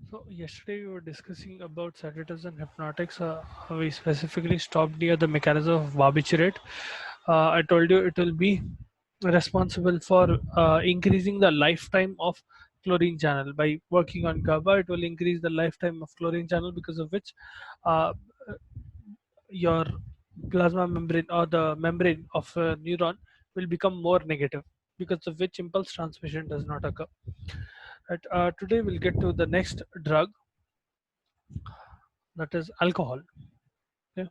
So yesterday we were discussing about sedatives and hypnotics. We specifically stopped near the mechanism of barbiturate. I told you it will be responsible for increasing the lifetime of chlorine channel. By working on GABA, it will increase the lifetime of chlorine channel, because of which uh, your plasma membrane or the membrane of a neuron will become more negative, because of which impulse transmission does not occur. Right, today we'll get to the next drug, that is alcohol. Okay?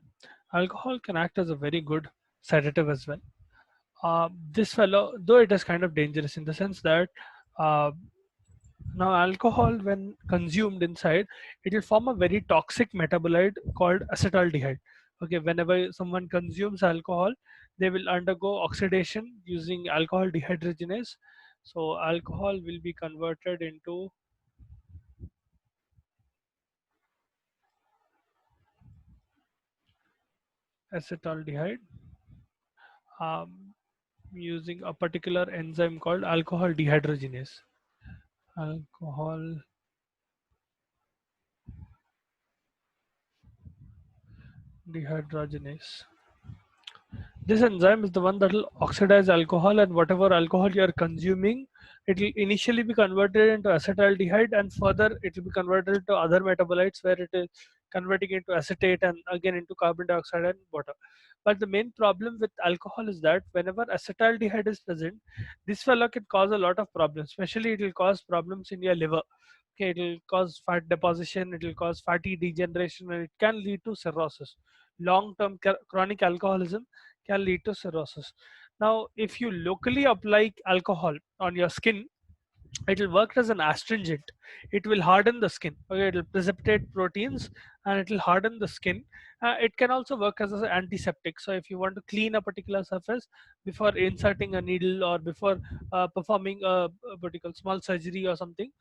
Alcohol can act as a very good sedative as well. This fellow, though it is kind of dangerous in the sense that uh, now alcohol, when consumed inside, it will form a very toxic metabolite called acetaldehyde. Okay, whenever someone consumes alcohol, they will undergo oxidation using alcohol dehydrogenase. So alcohol will be converted into acetaldehyde um, using a particular enzyme called alcohol dehydrogenase. Alcohol dehydrogenase. This enzyme is the one that will oxidize alcohol, and whatever alcohol you are consuming, it will initially be converted into acetaldehyde, and further it will be converted to other metabolites where it is converting into acetate and again into carbon dioxide and water. But the main problem with alcohol is that whenever acetaldehyde is present, this fellow can cause a lot of problems. Especially, it will cause problems in your liver. Okay, it will cause fat deposition, it will cause fatty degeneration, and it can lead to cirrhosis. Long-term chronic alcoholism can lead to cirrhosis. Now, if you locally apply alcohol on your skin, it will work as an astringent. It will harden the skin. Okay, it will precipitate proteins and it will harden the skin. It can also work as an antiseptic. So if you want to clean a particular surface before inserting a needle or before performing a particular small surgery or something,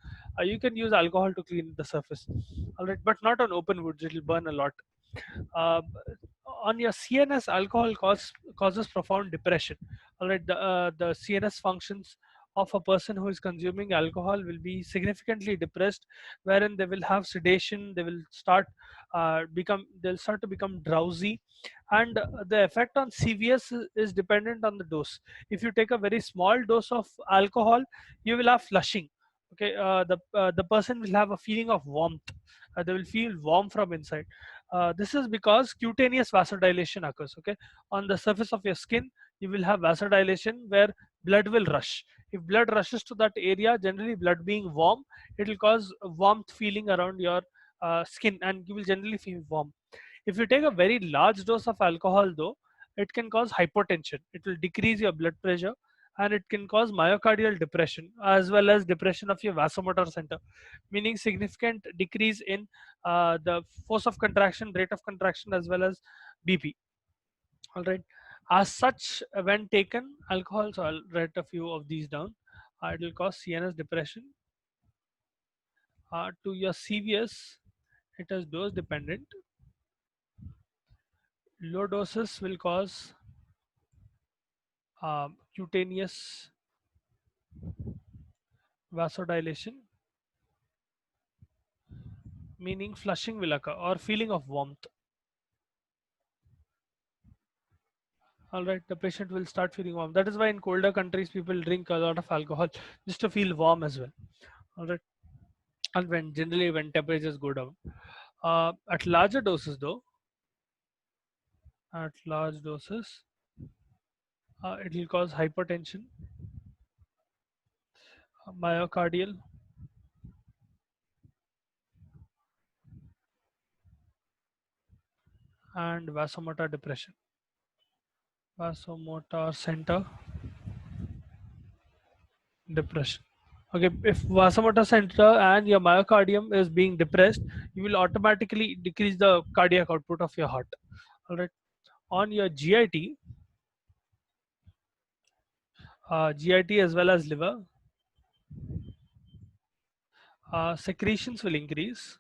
you can use alcohol to clean the surface. All right, but not on open woods. It will burn a lot. uh, on your CNS, alcohol causes profound depression. All right, the CNS functions of a person who is consuming alcohol will be significantly depressed, wherein they will have sedation, they will they'll start to become drowsy, and the effect on CVS is dependent on the dose. If you take a very small dose of alcohol, you will have flushing. Okay, the person will have a feeling of warmth. They will feel warm from inside. This is because cutaneous vasodilation occurs. Okay, on the surface of your skin, you will have vasodilation where blood will rush. If blood rushes to that area, generally blood being warm, it will cause a warmth feeling around your skin, and you will generally feel warm. If you take a very large dose of alcohol, though, it can cause hypotension. It will decrease your blood pressure, and it can cause myocardial depression as well as depression of your vasomotor center, meaning significant decrease in the force of contraction, rate of contraction, as well as BP. All right. As such, when taken, alcohol, so I'll write a few of these down. It will cause CNS depression. To your CVS, it is dose dependent. Low doses will cause cutaneous vasodilation, meaning flushing will occur or feeling of warmth. All right, the patient will start feeling warm. That is why in colder countries people drink a lot of alcohol just to feel warm as well. All right, and when temperatures go down, at larger doses though, at large doses, it will cause hypertension, myocardial, and vasomotor depression, vasomotor center depression. Okay, if vasomotor center and your myocardium is being depressed, you will automatically decrease the cardiac output of your heart. All right, on your GIT as well as liver, secretions will increase.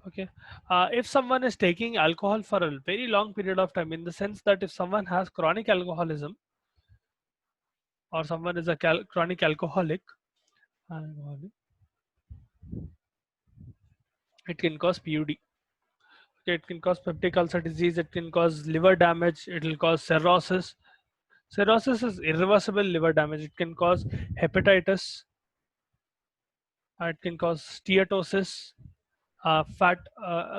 Okay, if someone is taking alcohol for a very long period of time, in the sense that if someone has chronic alcoholism or someone is a chronic alcoholic, alcoholic, It can cause PUD. Okay, it can cause peptic ulcer disease. It can cause liver damage. It will cause cirrhosis. Cirrhosis is irreversible liver damage. It can cause hepatitis. It can cause steatosis, fat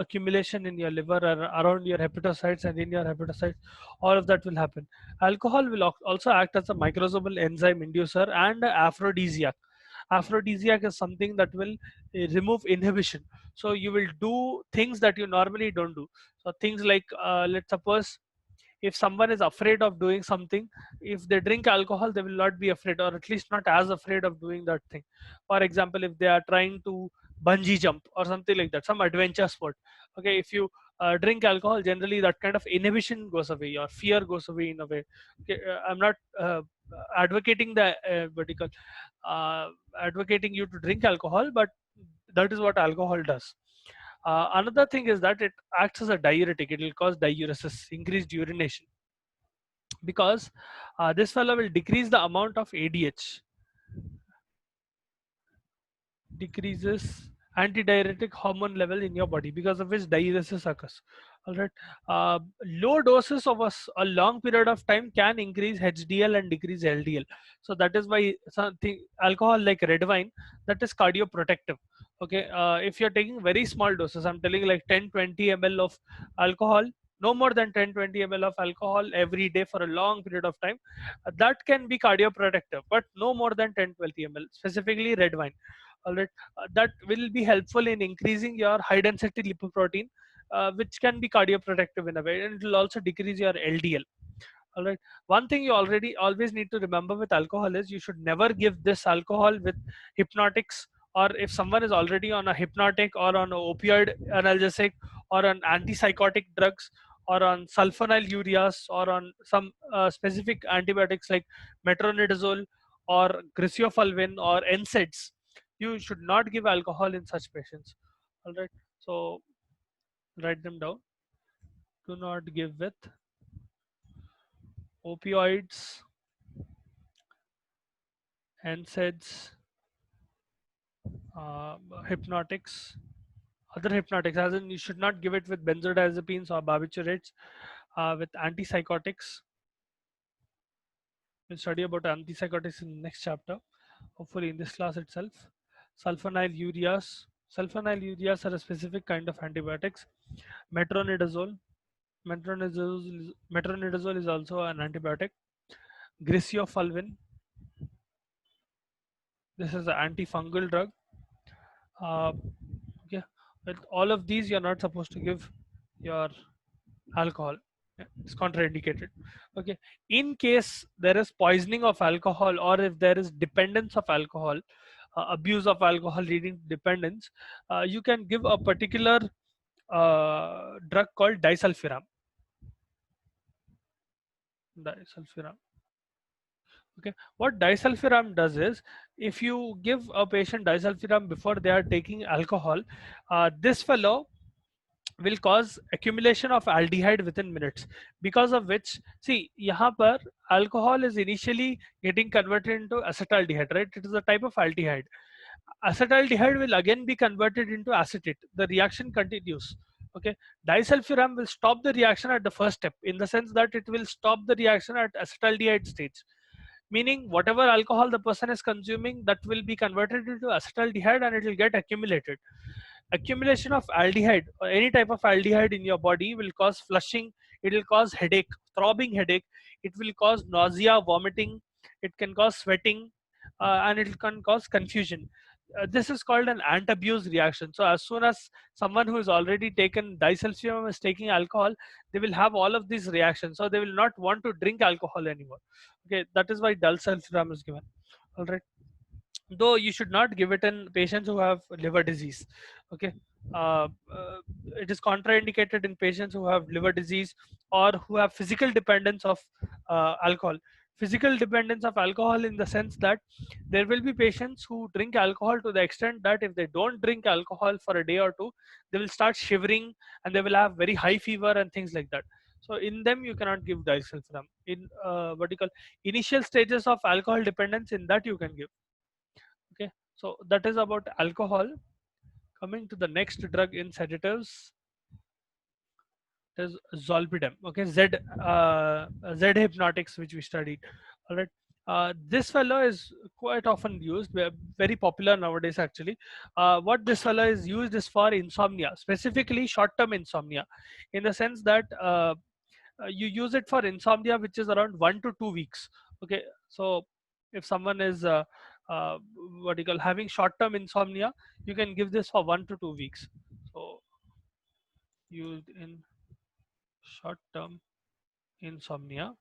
accumulation in your liver or around your hepatocytes and in your hepatocytes. All of that will happen. Alcohol will also act as a microsomal enzyme inducer and a aphrodisiac. Aphrodisiac is something that will remove inhibition. So you will do things that you normally don't do. So things like, let's suppose, if someone is afraid of doing something, if they drink alcohol they will not be afraid, or at least not as afraid of doing that thing. For example, if they are trying to bungee jump or something like that, some adventure sport. Okay, if you drink alcohol, generally that kind of inhibition goes away, your fear goes away in a way. Okay, I'm not advocating the what do you call, uh, advocating you to drink alcohol, but that is what alcohol does. Another thing is that it acts as a diuretic. It will cause diuresis, increased urination, because this fellow will decrease the amount of ADH, decreases antidiuretic hormone level in your body, because of which diuresis occurs. All right. Low doses of a long period of time can increase HDL and decrease LDL. So that is why something alcohol like red wine, that is cardioprotective. Okay. If you're taking very small doses, I'm telling like 10-20 ml of alcohol, no more than 10-20 ml of alcohol every day for a long period of time, that can be cardioprotective, but no more than 10-20 ml, specifically red wine. All right. That will be helpful in increasing your high density lipoprotein, which can be cardioprotective in a way, and it will also decrease your LDL. All right. One thing you already always need to remember with alcohol is you should never give this alcohol with hypnotics, or if someone is already on a hypnotic or on a opioid analgesic or on antipsychotic drugs or on sulfonylureas or on some specific antibiotics like metronidazole or griseofulvin or NSAIDs, you should not give alcohol in such patients. All right. So write them down. Do not give with opioids, NSAIDs, uh, hypnotics, other hypnotics, as in you should not give it with benzodiazepines or barbiturates, with antipsychotics. We'll study about antipsychotics in the next chapter, hopefully in this class itself. Sulfonylureas. Sulfonylureas are a specific kind of antibiotics. Metronidazole. Metronidazole is also an antibiotic. Griseofulvin. This is an antifungal drug. Uh, yeah, with all of these, you're not supposed to give your alcohol. Yeah, it's contraindicated. Okay, in case there is poisoning of alcohol, or if there is dependence of alcohol, abuse of alcohol leading to dependence, you can give a particular drug called disulfiram. Disulfiram. Okay, what disulfiram does is, if you give a patient disulfiram before they are taking alcohol, this fellow will cause accumulation of aldehyde within minutes, because of which, see, yahan par alcohol is initially getting converted into acetaldehyde, right? It is a type of aldehyde. Acetaldehyde will again be converted into acetate. The reaction continues. Okay, disulfiram will stop the reaction at the first step, in the sense that it will stop the reaction at acetaldehyde stage, meaning whatever alcohol the person is consuming, that will be converted into acetaldehyde and it will get accumulated. Accumulation of aldehyde or any type of aldehyde in your body will cause flushing, it will cause headache, throbbing headache, it will cause nausea, vomiting, it can cause sweating, and it can cause confusion. This is called an ant-abuse reaction. So as soon as someone who is already taken disulfiram is taking alcohol, they will have all of these reactions, so they will not want to drink alcohol anymore. Okay, that is why disulfiram is given. All right, though you should not give it in patients who have liver disease. Okay, uh, uh, it is contraindicated in patients who have liver disease or who have physical dependence of alcohol. Physical dependence of alcohol in the sense that there will be patients who drink alcohol to the extent that if they don't drink alcohol for a day or two, they will start shivering and they will have very high fever and things like that. So in them you cannot give disulfiram. In what you call initial stages of alcohol dependence, in that you can give. Okay, so that is about alcohol. Coming to the next drug in sedatives is zolpidem. Okay, Z hypnotics, which we studied. All right. This fellow is quite often used, very popular nowadays actually. What this fellow is used is for insomnia, specifically short-term insomnia, in the sense that you use it for insomnia which is around 1 to 2 weeks. Okay, so if someone is uh, what you call having short-term insomnia, you can give this for 1 to 2 weeks. So used in short-term insomnia.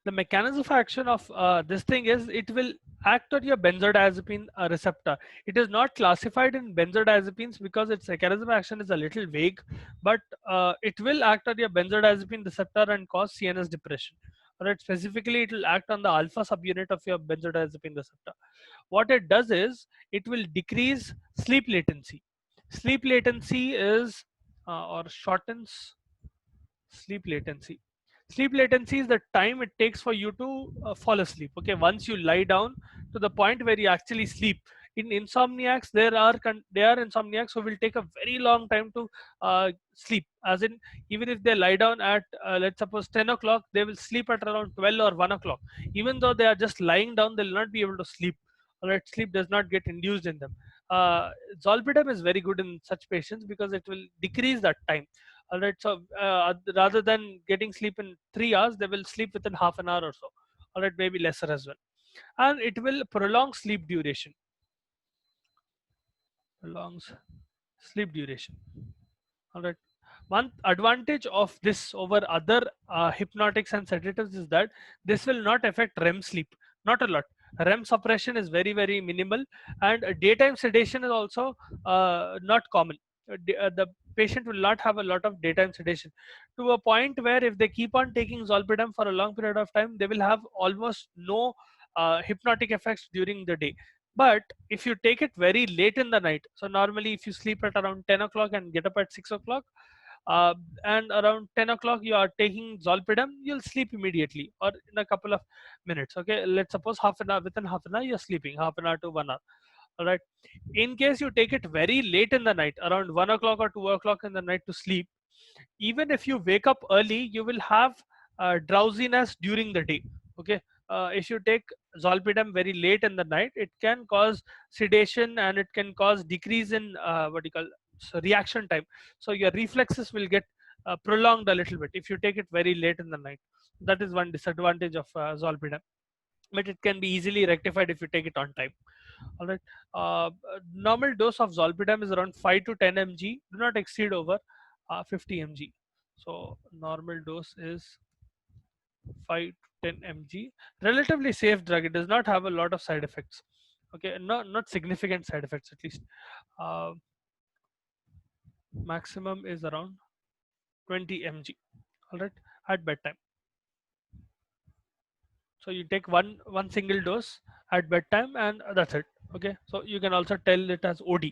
The mechanism of action of this thing is it will act on your benzodiazepine receptor. It is not classified in benzodiazepines because its mechanism of action is a little vague, but it will act on your benzodiazepine receptor and cause CNS depression. Alright, specifically it will act on the alpha subunit of your benzodiazepine receptor. What it does is it will decrease sleep latency. Sleep latency is or shortens sleep latency. Sleep latency is the time it takes for you to fall asleep. Okay, once you lie down to the point where you actually sleep. In insomniacs, there are insomniacs who will take a very long time to sleep. As in, even if they lie down at let's suppose 10 o'clock, they will sleep at around 12 or 1 o'clock. Even though they are just lying down, they will not be able to sleep. Alright, sleep does not get induced in them. Uh, Zolpidem is very good in such patients because it will decrease that time. All right, so rather than getting sleep in 3 hours, they will sleep within half an hour or so. All right, maybe lesser as well, and it will prolong sleep duration. Prolongs sleep duration. All right. One advantage of this over other hypnotics and sedatives is that this will not affect REM sleep. Not a lot. REM suppression is very, very minimal, and daytime sedation is also not common. The patient will not have a lot of daytime sedation to a point where if they keep on taking zolpidem for a long period of time, they will have almost no hypnotic effects during the day. But if you take it very late in the night, so normally if you sleep at around 10 o'clock and get up at 6 o'clock, uh, and around 10 o'clock you are taking zolpidem, you'll sleep immediately or in a couple of minutes. Okay, let's suppose half an hour, within half an hour you're sleeping, half an hour to 1 hour. All right. In case you take it very late in the night, around 1 o'clock or 2 o'clock in the night to sleep, even if you wake up early, you will have drowsiness during the day. Okay, if you take zolpidem very late in the night, it can cause sedation and it can cause decrease in what you call reaction time. So your reflexes will get prolonged a little bit if you take it very late in the night. That is one disadvantage of zolpidem, but it can be easily rectified if you take it on time. All right. Normal dose of zolpidem is around 5 to 10 mg. Do not exceed over 50 mg. So normal dose is 5 to 10 mg. Relatively safe drug. It does not have a lot of side effects. Okay, not significant side effects at least. Uh, Maximum is around 20 mg. All right, at bedtime. So you take one single dose at bedtime, and that's it. Okay, so you can also tell it as OD.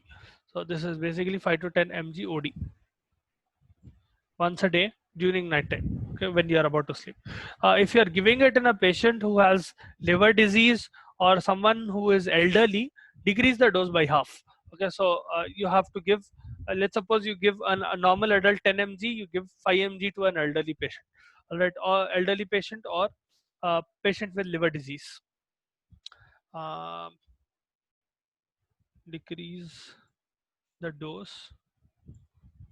So this is basically 5 to 10 mg OD once a day during night time. Okay, when you are about to sleep. If you are giving it in a patient who has liver disease or someone who is elderly, decrease the dose by half. Okay, so you have to give, let's suppose you give a normal adult 10 mg, you give 5 mg to an elderly patient. All right, or elderly patient or patient with liver disease. um, Decrease the dose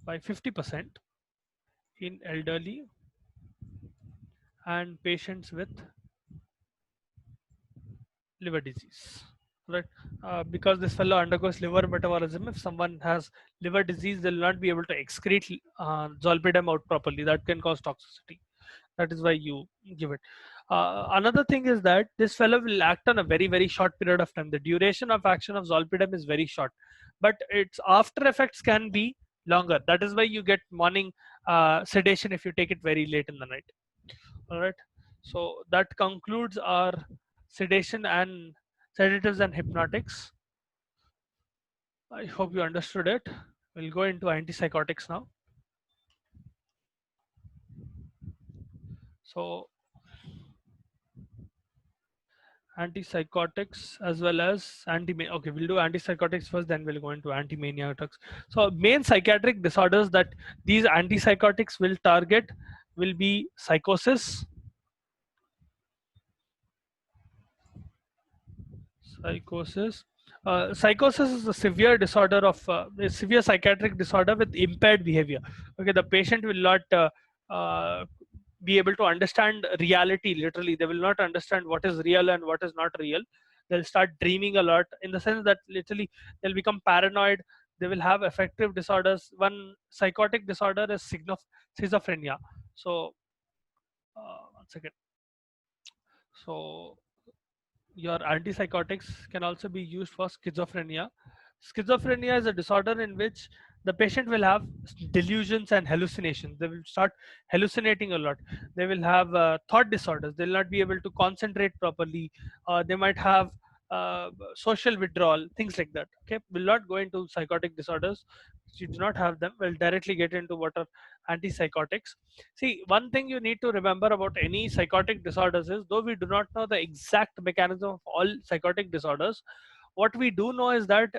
by 50% in elderly and patients with liver disease. Right, because this fellow undergoes liver metabolism. If someone has liver disease, they'll not be able to excrete zolpidem out properly. That can cause toxicity. That is why you give it. Another thing is that this fellow will act on a very, very short period of time. The duration of action of zolpidem is very short, but its after effects can be longer. That is why you get morning sedation if you take it very late in the night. All right, so that concludes our sedation and sedatives and hypnotics. I hope you understood it. We'll go into antipsychotics now. So Antipsychotics as well as anti. Okay, we'll do antipsychotics first, then we'll go into anti-mania drugs. So main psychiatric disorders that these antipsychotics will target will be psychosis, psychosis. Psychosis is a severe disorder of a severe psychiatric disorder with impaired behavior. Okay, the patient will not be able to understand reality. Literally, they will not understand what is real and what is not real. They'll start dreaming a lot, in the sense that literally they'll become paranoid. They will have affective disorders. One psychotic disorder is schizophrenia. So, one second. So your antipsychotics can also be used for schizophrenia. Schizophrenia is a disorder in which the patient will have delusions and hallucinations. They will start hallucinating a lot. They will have thought disorders. They will not be able to concentrate properly. They might have social withdrawal, things like that. Okay, we'll not go into psychotic disorders. You do not have them. We'll directly get into what are antipsychotics. See, one thing you need to remember about any psychotic disorders is, though we do not know the exact mechanism of all psychotic disorders, what we do know is that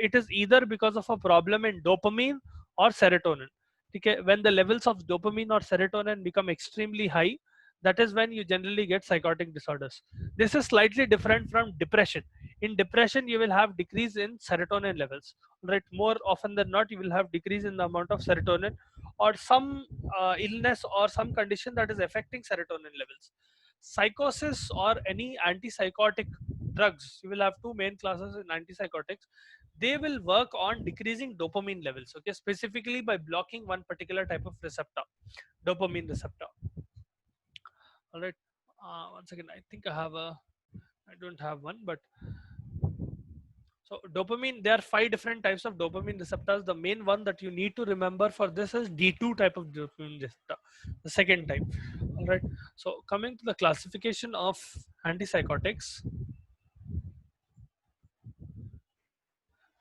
it is either because of a problem in dopamine or serotonin. Okay, when the levels of dopamine or serotonin become extremely high, that is when you generally get psychotic disorders. This is slightly different from depression. In depression, you will have decrease in serotonin levels. Right, more often than not, you will have decrease in the amount of serotonin, or some illness or some condition that is affecting serotonin levels. Psychosis or any antipsychotic drugs, you will have two main classes in antipsychotics. They will work on decreasing dopamine levels, okay, specifically by blocking one particular type of receptor, dopamine receptor. All right. One second, I think I don't have one, but so dopamine, there are 5 different types of dopamine receptors. The main one that you need to remember for this is D2 type of dopamine receptor, the second type. All right. So coming to the classification of antipsychotics,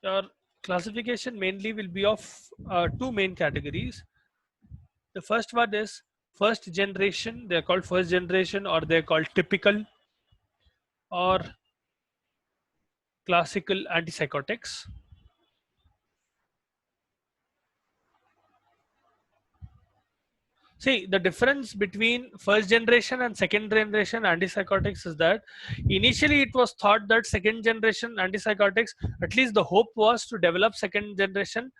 your classification mainly will be of two main categories. The first one is first generation. They're called first generation, or they're called typical or classical antipsychotics. See, the difference between first generation and second generation antipsychotics is that initially it was thought that second generation antipsychotics, at least the hope was to develop second generation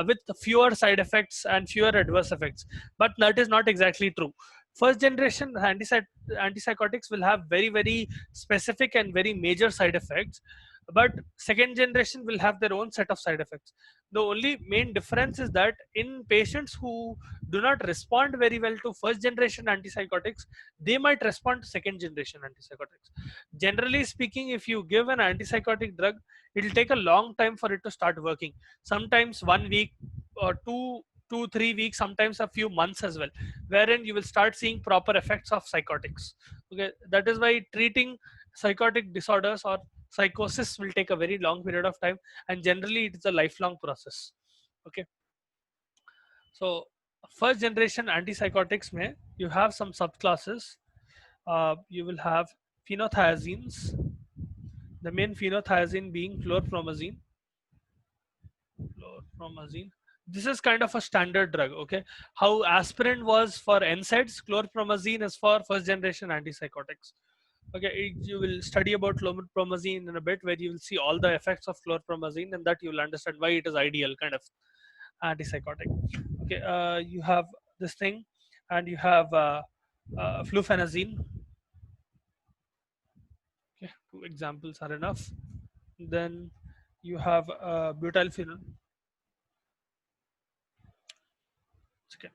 with fewer side effects and fewer adverse effects. But that is not exactly true. First generation antipsychotics will have very, very specific and very major side effects, but second generation will have their own set of side effects. The only main difference is that in patients who do not respond very well to first generation antipsychotics, they might respond to second generation antipsychotics. Generally speaking, if you give an antipsychotic drug, it will take a long time for it to start working. Sometimes 1 week or 2, 3 weeks, sometimes a few months as well, wherein you will start seeing proper effects of psychotics. Okay, that is why treating psychotic disorders or psychosis will take a very long period of time, and generally it is a lifelong process. Okay, so first generation antipsychotics may you have some subclasses. You will have phenothiazines, the main phenothiazine being chlorpromazine. Chlorpromazine, this is kind of a standard drug. Okay, how aspirin was for NSAIDs, chlorpromazine is for first generation antipsychotics. Okay, you will study about chlorpromazine in a bit, where you will see all the effects of chlorpromazine, and that you will understand why it is ideal kind of antipsychotic. Okay, you have this thing, and you have flufenazine. Okay, 2 examples are enough. Then you have butylphenol. Okay,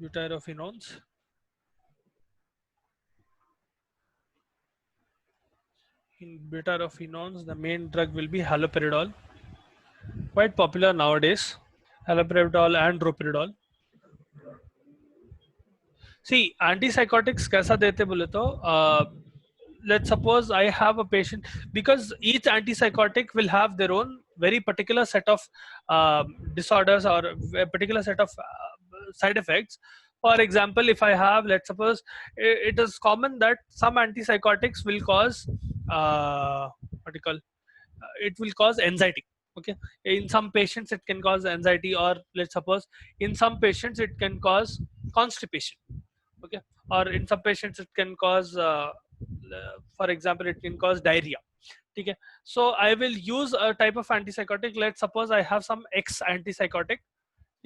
butyrophenones. In butyrophenones, the main drug will be haloperidol, quite popular nowadays. Haloperidol and droperidol. See, antipsychotics कैसा देते बोले तो let's suppose I have a patient, because each antipsychotic will have their own very particular set of disorders or a particular set of side effects. For example, if I have, let's suppose, it is common that some antipsychotics will cause what do you call, it will cause anxiety. Okay, in some patients it can cause anxiety, or let's suppose in some patients it can cause constipation. Okay, or in some patients it can cause for example, it can cause diarrhea. Okay, so I will use a type of antipsychotic. Let's suppose I have some X antipsychotic.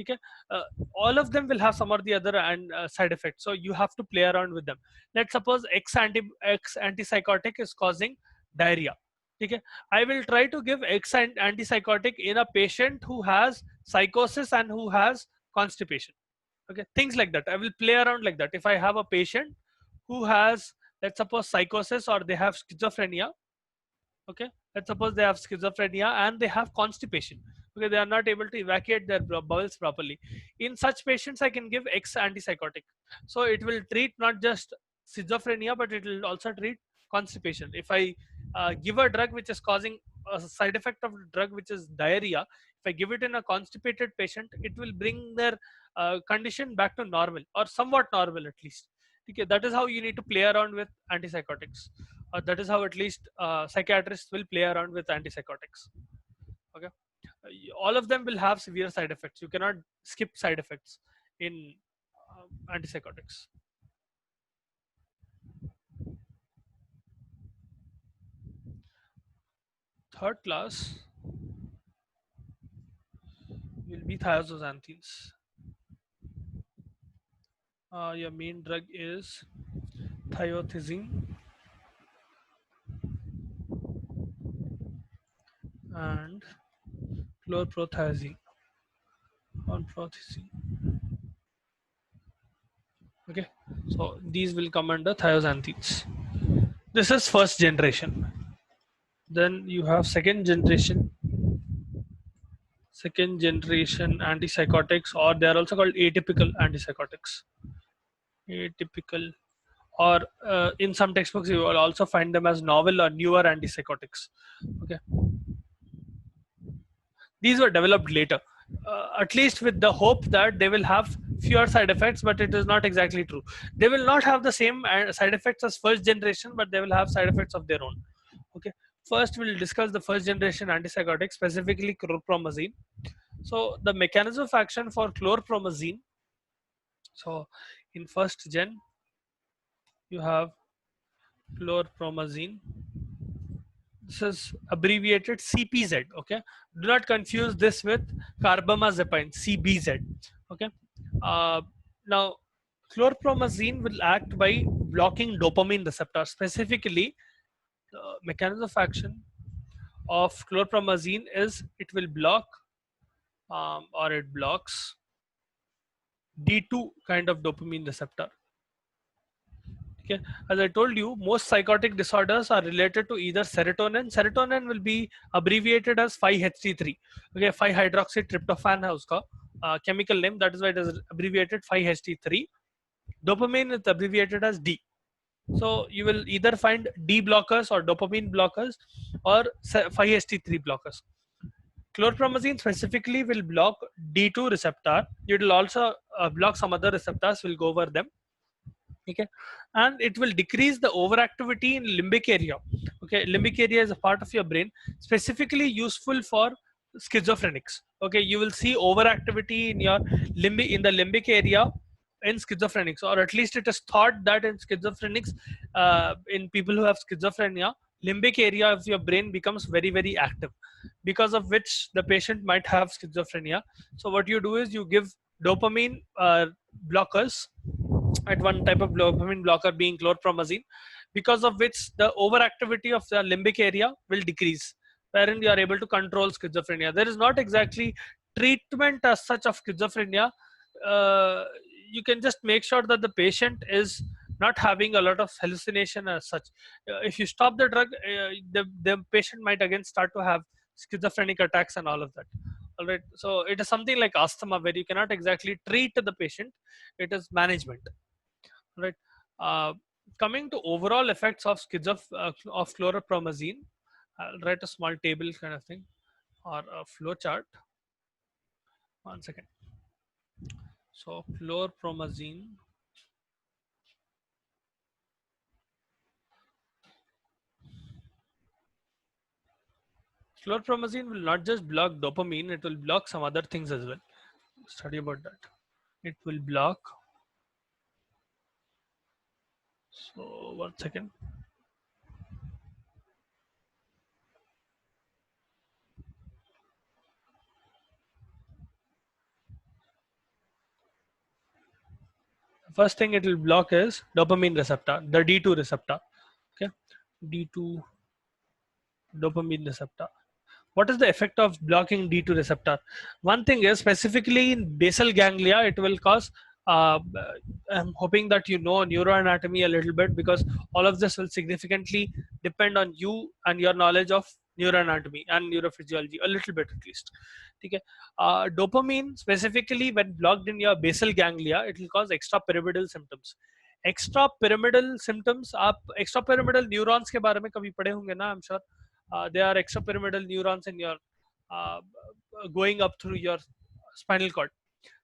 Okay, uh, all of them will have some or the other and side effects, so you have to play around with them. Let's suppose X antipsychotic is causing diarrhea. Okay, I will try to give antipsychotic in a patient who has psychosis and who has constipation. Okay, things like that I will play around like that. If I have a patient who has, let's suppose, psychosis, or they have schizophrenia. Okay, let's suppose they have schizophrenia and they have constipation. Okay, they are not able to evacuate their bowels properly. In such patients I can give X antipsychotic, so it will treat not just schizophrenia, but it will also treat constipation. If I give a drug which is causing a side effect of the drug which is diarrhea, if I give it in a constipated patient, it will bring their condition back to normal, or somewhat normal at least. Okay, that is how you need to play around with antipsychotics. That is how at least psychiatrists will play around with antipsychotics. Okay, all of them will have severe side effects. You cannot skip side effects in antipsychotics. Third class will be thiazolantines. Your main drug is thiothiazine and chlorprothiazine. Chlorprothiazine. Okay, so these will come under thiazolantines. This is first generation. Then you have second generation antipsychotics, or they are also called atypical antipsychotics. Atypical, or in some textbooks you will also find them as novel or newer antipsychotics. Okay, these were developed later, at least with the hope that they will have fewer side effects, but it is not exactly true. They will not have the same side effects as first generation, but they will have side effects of their own. Okay, first we'll discuss the first generation antipsychotics, specifically chlorpromazine. So the mechanism of action for chlorpromazine. So in first gen, you have chlorpromazine. This is abbreviated CPZ. Okay, do not confuse this with carbamazepine, CBZ. Okay, uh, now chlorpromazine will act by blocking dopamine receptor. Specifically, the mechanism of action of chlorpromazine is it will block or it blocks D2 kind of dopamine receptor. Okay, as I told you, most psychotic disorders are related to either serotonin. Serotonin will be abbreviated as 5-HT3. Okay, 5-hydroxytryptophan है उसका chemical name. That is why it is abbreviated 5-HT3. Dopamine is abbreviated as D. So you will either find D blockers or dopamine blockers, or 5-HT3 blockers. Chlorpromazine specifically will block D2 receptor. It will also block some other receptors. We'll go over them. Okay, and it will decrease the overactivity in limbic area. Okay, limbic area is a part of your brain specifically useful for schizophrenics. Okay, you will see overactivity in your limbic area in schizophrenics, or at least it is thought that in schizophrenics, in people who have schizophrenia, limbic area of your brain becomes very very active, because of which the patient might have schizophrenia. So what you do is you give dopamine blockers, at one type of dopamine blocker being chlorpromazine, because of which the overactivity of the limbic area will decrease, wherein you are able to control schizophrenia. There is not exactly treatment as such of schizophrenia. Uh, you can just make sure that the patient is not having a lot of hallucination as such. If you stop the drug, the patient might again start to have schizophrenic attacks and all of that. All right, so it is something like asthma, where you cannot exactly treat the patient, it is management. Right. Uh, Coming to overall effects of of chlorpromazine, I'll write a small table kind of thing, or a flow chart. One second. So chlorpromazine. Chlorpromazine will not just block dopamine, it will block some other things as well. Study about that. It will block. So 1 second. First thing it will block is dopamine receptor, the D2 receptor. Okay, D2 dopamine receptor. What is the effect of blocking D2 receptor? One thing is specifically in basal ganglia, it will cause. Uh, I'm hoping that you know neuroanatomy a little bit because all of this will significantly depend on you and your knowledge of neuroanatomy and neurophysiology a little bit at least. Okay. Dopamine specifically when blocked in your basal ganglia, it will cause extrapyramidal symptoms. Extrapyramidal symptoms, आप extrapyramidal neurons के बारे में कभी पढ़े होंगे ना? I'm sure they are extrapyramidal neurons in your uh, going up through your spinal cord.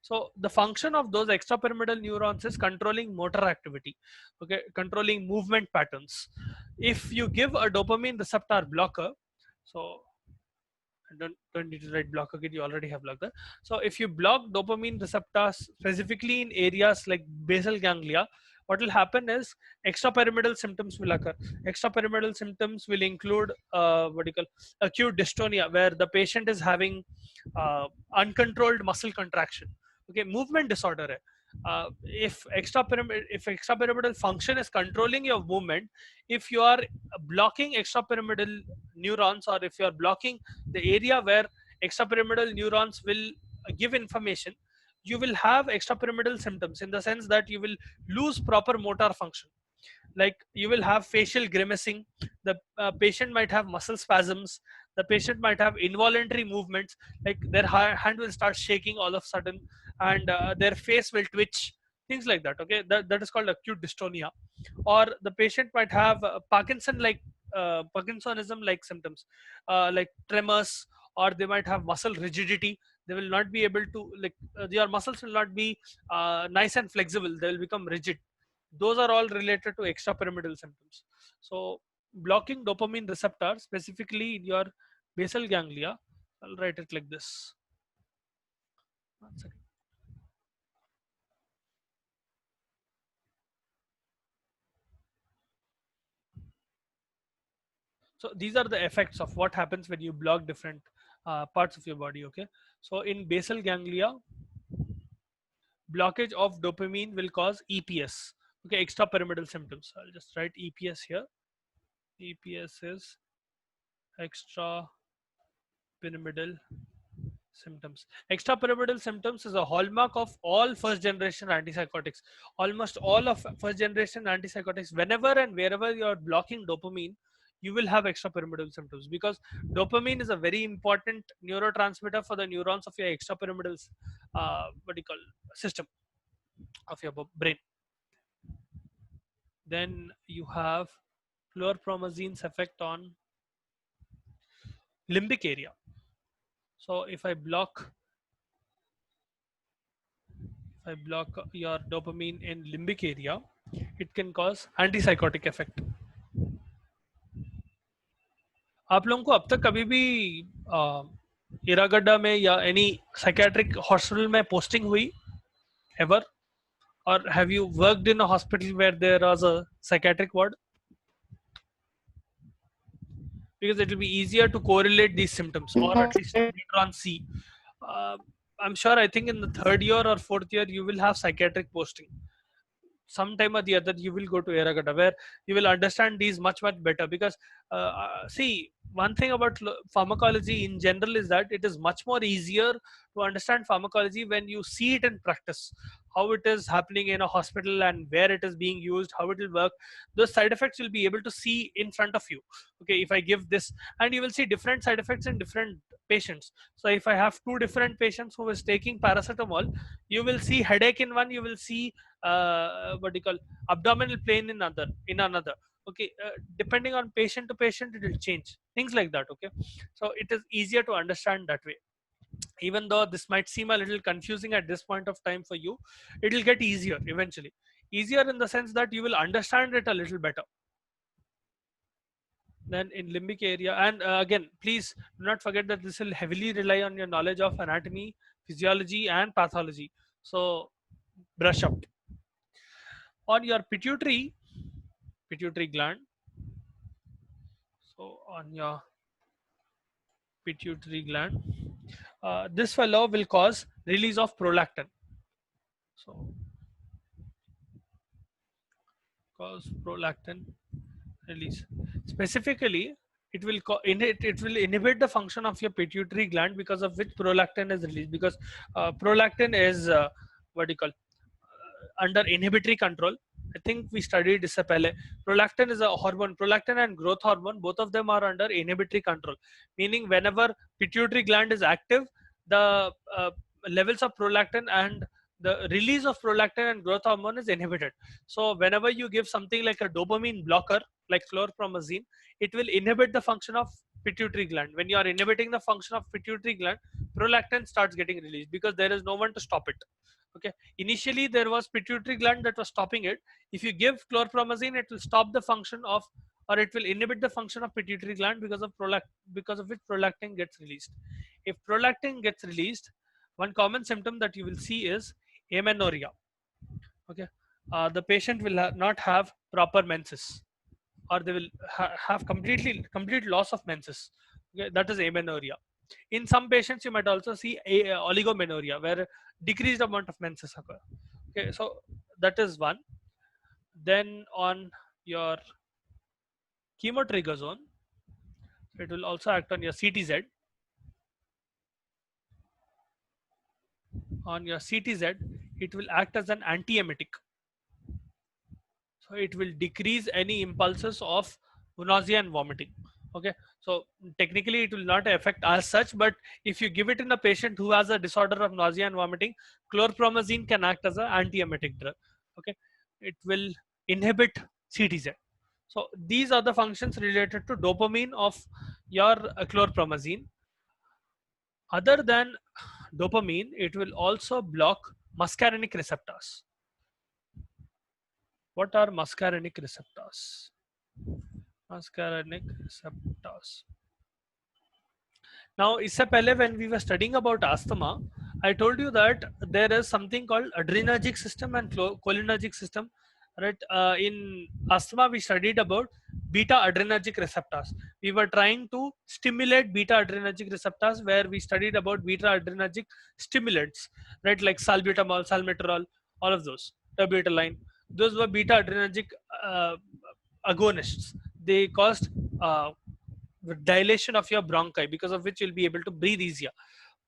So the function of those extrapyramidal neurons is controlling motor activity, okay, controlling movement patterns. If you give a dopamine receptor blocker, so don't need to write block again, you already have blocked that. So if you block dopamine receptors specifically in areas like basal ganglia, what will happen is extrapyramidal symptoms will occur. Extrapyramidal symptoms will include what do you call acute dystonia, where the patient is having uncontrolled muscle contraction. Okay, movement disorder hai. If extrapyramidal function is controlling your movement, if you are blocking extrapyramidal neurons, or if you are blocking the area where extrapyramidal neurons will give information, you will have extrapyramidal symptoms in the sense that you will lose proper motor function. Like you will have facial grimacing, the patient might have muscle spasms, the patient might have involuntary movements, like their hand will start shaking all of a sudden, and their face will twitch, things like that. Okay, that is called acute dystonia. Or the patient might have Parkinsonism like symptoms, like tremors, or they might have muscle rigidity. They will not be able to, like your muscles will not be nice and flexible, they will become rigid. Those are all related to extrapyramidal symptoms. So blocking dopamine receptor specifically in your basal ganglia, I'll write it like this. 1 second. So these are the effects of what happens when you block different parts of your body. Okay, so in basal ganglia, blockage of dopamine will cause EPS. Okay, extrapyramidal symptoms. I'll just write EPS here. EPS is extrapyramidal symptoms. Extrapyramidal symptoms is a hallmark of all first generation antipsychotics. Almost all of first generation antipsychotics, whenever and wherever you're blocking dopamine, you will have extrapyramidal symptoms, because dopamine is a very important neurotransmitter for the neurons of your extrapyramidal what do you call system of your brain. Then you have chlorpromazine's effect on limbic area. So if I block your dopamine in limbic area, it can cause antipsychotic effect. आप लोगों को अब तक कभी भी इरागड्डा में या any psychiatric hospital में पोस्टिंग हुई ever, or have you worked in a hospital where there was a psychiatric ward? Because it will be easier to correlate these symptoms, or at least later on see. I'm sure, I think in the third year or fourth year you will have psychiatric posting. Sometime or the other you will go to Eragata, where you will understand these much better. Because see, one thing about pharmacology in general is that it is much more easier to understand pharmacology when you see it in practice, how it is happening in a hospital and where it is being used, how it will work. Those side effects you'll be able to see in front of you. Okay, if I give this, and you will see different side effects in different patients. So if I have two different patients who is taking paracetamol, you will see headache in one, you will see what do you call abdominal pain in another. Okay, depending on patient to patient it will change, things like that. Okay, so it is easier to understand that way. Even though this might seem a little confusing at this point of time for you, it will get easier eventually. Easier in the sense that you will understand it a little better than in limbic area. And again, please do not forget that this will heavily rely on your knowledge of anatomy, physiology, and pathology. So brush up on your pituitary gland. So on your pituitary gland, this fellow will cause release of prolactin. So cause prolactin release. Specifically, it will inhibit the function of your pituitary gland, because of which prolactin is released. Because prolactin is what do you call under inhibitory control. I think we studied this pehle. Prolactin is a hormone. Prolactin and growth hormone, both of them are under inhibitory control. Meaning, whenever pituitary gland is active, the levels of prolactin and the release of prolactin and growth hormone is inhibited. So, whenever you give something like a dopamine blocker, like chlorpromazine, it will inhibit the function of pituitary gland. When you are inhibiting the function of pituitary gland, prolactin starts getting released because there is no one to stop it. Okay, initially there was pituitary gland that was stopping it. If you give chlorpromazine, it will stop the function of, or it will inhibit the function of pituitary gland, because of which prolactin gets released. If prolactin gets released, one common symptom that you will see is amenorrhea. Okay, the patient will not have proper menses, or they will have complete loss of menses. Okay, that is amenorrhea. In some patients, you might also see oligomenorrhea, where decreased amount of menses occur. Okay, so that is one. Then on your chemotrigoson, it will also act on your CTZ. On your CTZ, it will act as an antiemetic. So it will decrease any impulses of nausea and vomiting. Okay, so technically it will not affect as such, but if you give it in a patient who has a disorder of nausea and vomiting, chlorpromazine can act as an antiemetic drug. Okay, it will inhibit CTZ. So these are the functions related to dopamine of your chlorpromazine. Other than dopamine, it will also block muscarinic receptors. What are muscarinic receptors? Muscarinic receptors. Now, isse pehle when we were studying about asthma, I told you that there is something called adrenergic system and cholinergic system. Right? In asthma, we studied about beta adrenergic receptors. We were trying to stimulate beta adrenergic receptors, where we studied about beta adrenergic stimulants, right? Like salbutamol, salmeterol, all of those, terbutaline. Those were beta adrenergic uh, agonists. They caused dilation of your bronchi, because of which you'll be able to breathe easier.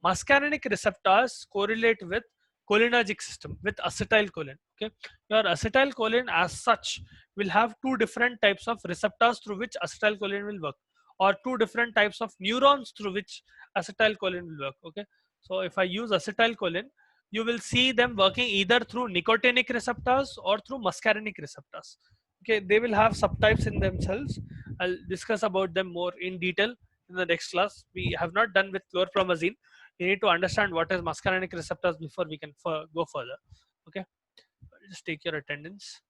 Muscarinic receptors correlate with cholinergic system, with acetylcholine. Okay, your acetylcholine as such will have two different types of receptors through which acetylcholine will work, or two different types of neurons through which acetylcholine will work. Okay, so if I use acetylcholine, you will see them working either through nicotinic receptors or through muscarinic receptors. Okay, they will have subtypes in themselves. I'll discuss about them more in detail in the next class. We have not done with chlorpromazine. We need to understand what is muscarinic receptors before we can go further. Okay, just take your attendance.